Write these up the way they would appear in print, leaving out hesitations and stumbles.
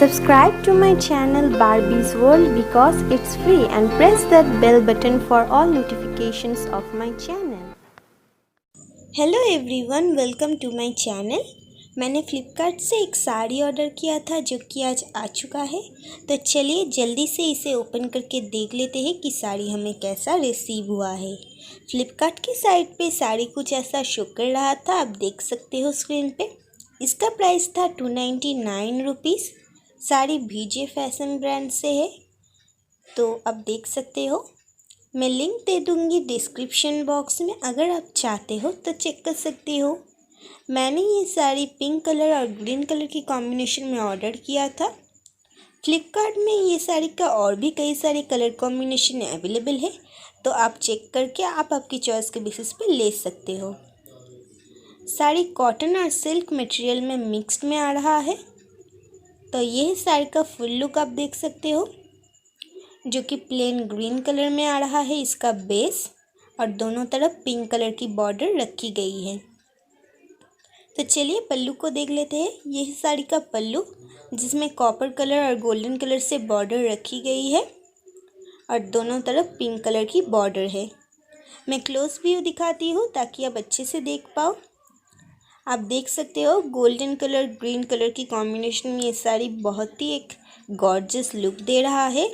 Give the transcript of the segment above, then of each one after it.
Subscribe to my channel Barbie's World because it's free and press that bell button for all notifications of my channel. Hello everyone, welcome to my channel. मैंने Flipkart से एक sari order किया था जो कि आज आ चुका है। तो चलिए जल्दी से इसे ओपन करके देख लेते हैं कि साड़ी हमें कैसा रिसीव हुआ है। फ्लिपकार्ट की साइट पे साड़ी कुछ ऐसा शो कर रहा था, आप देख सकते हो स्क्रीन पे। इसका प्राइस था 299 रुपीज़। साड़ी भीजे फैशन ब्रांड से है, तो आप देख सकते हो। मैं लिंक दे दूँगी डिस्क्रिप्शन बॉक्स में, अगर आप चाहते हो तो चेक कर सकते हो। मैंने ये साड़ी पिंक कलर और ग्रीन कलर की कॉम्बिनेशन में ऑर्डर किया था। फ्लिपकार्ट में ये साड़ी का और भी कई सारे कलर कॉम्बिनेशन अवेलेबल है, तो आप चेक करके आप आपकी चॉइस के बेसिस पे ले सकते हो। साड़ी कॉटन और सिल्क मटेरियल में मिक्स्ड में आ रहा है। तो यह साड़ी का फुल लुक आप देख सकते हो, जो कि प्लेन ग्रीन कलर में आ रहा है इसका बेस, और दोनों तरफ पिंक कलर की बॉर्डर रखी गई है। तो चलिए पल्लू को देख लेते हैं। यह साड़ी का पल्लू, जिसमें कॉपर कलर और गोल्डन कलर से बॉर्डर रखी गई है और दोनों तरफ पिंक कलर की बॉर्डर है। मैं क्लोज व्यू दिखाती हूँ ताकि आप अच्छे से देख पाओ। आप देख सकते हो गोल्डन कलर ग्रीन कलर की कॉम्बिनेशन में ये साड़ी बहुत ही एक गॉर्जियस लुक दे रहा है।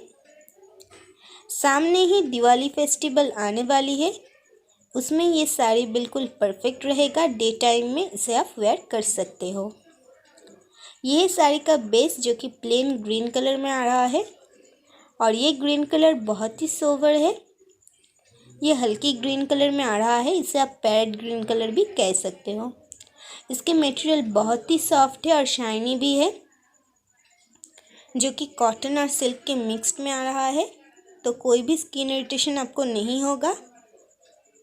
सामने ही दिवाली फेस्टिवल आने वाली है, उसमें ये साड़ी बिल्कुल परफेक्ट रहेगा। डे टाइम में इसे आप वेयर कर सकते हो। यह साड़ी का बेस जो कि प्लेन ग्रीन कलर में आ रहा है, और ये ग्रीन कलर बहुत ही सोबर है। ये हल्की ग्रीन कलर में आ रहा है, इसे आप पैरेट ग्रीन कलर भी कह सकते हो। इसके मटेरियल बहुत ही सॉफ्ट है और शाइनी भी है, जो कि कॉटन और सिल्क के मिक्स्ड में आ रहा है, तो कोई भी स्किन इरिटेशन आपको नहीं होगा।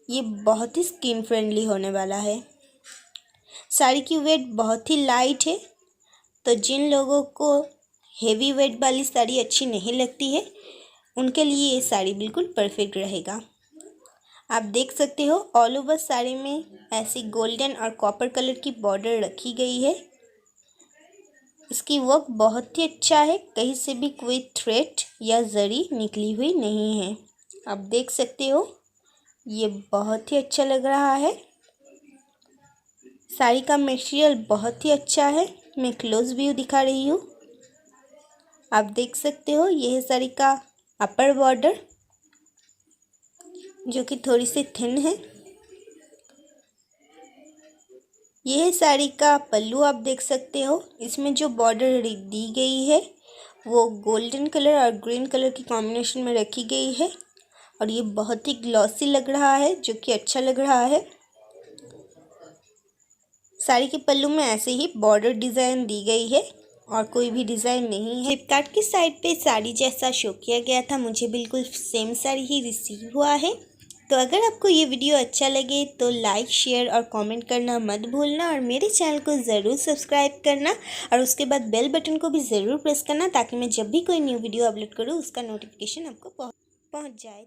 ये बहुत ही स्किन फ्रेंडली होने वाला है। साड़ी की वेट बहुत ही लाइट है, तो जिन लोगों को हेवी वेट वाली साड़ी अच्छी नहीं लगती है, उनके लिए ये साड़ी बिल्कुल परफेक्ट रहेगा। आप देख सकते हो ऑल ओवर साड़ी में ऐसी गोल्डन और कॉपर कलर की बॉर्डर रखी गई है। इसकी वर्क बहुत ही अच्छा है, कहीं से भी कोई थ्रेड या जरी निकली हुई नहीं है। आप देख सकते हो ये बहुत ही अच्छा लग रहा है। साड़ी का मटेरियल बहुत ही अच्छा है। मैं क्लोज व्यू दिखा रही हूँ। आप देख सकते हो यह साड़ी का अपर बॉर्डर, जो कि थोड़ी सी थिन है। यह साड़ी का पल्लू आप देख सकते हो, इसमें जो बॉर्डर दी गई है वो गोल्डन कलर और ग्रीन कलर की कॉम्बिनेशन में रखी गई है, और ये बहुत ही ग्लॉसी लग रहा है, जो कि अच्छा लग रहा है। साड़ी के पल्लू में ऐसे ही बॉर्डर डिज़ाइन दी गई है और कोई भी डिज़ाइन नहीं है। फ्लिपकार्ट की साइट पे साड़ी जैसा शो किया गया था, मुझे बिल्कुल सेम साड़ी ही रिसीव हुआ है। तो अगर आपको ये वीडियो अच्छा लगे तो लाइक शेयर और कमेंट करना मत भूलना, और मेरे चैनल को ज़रूर सब्सक्राइब करना, और उसके बाद बेल बटन को भी ज़रूर प्रेस करना, ताकि मैं जब भी कोई न्यू वीडियो अपलोड करूँ उसका नोटिफिकेशन आपको पहुँच जाए।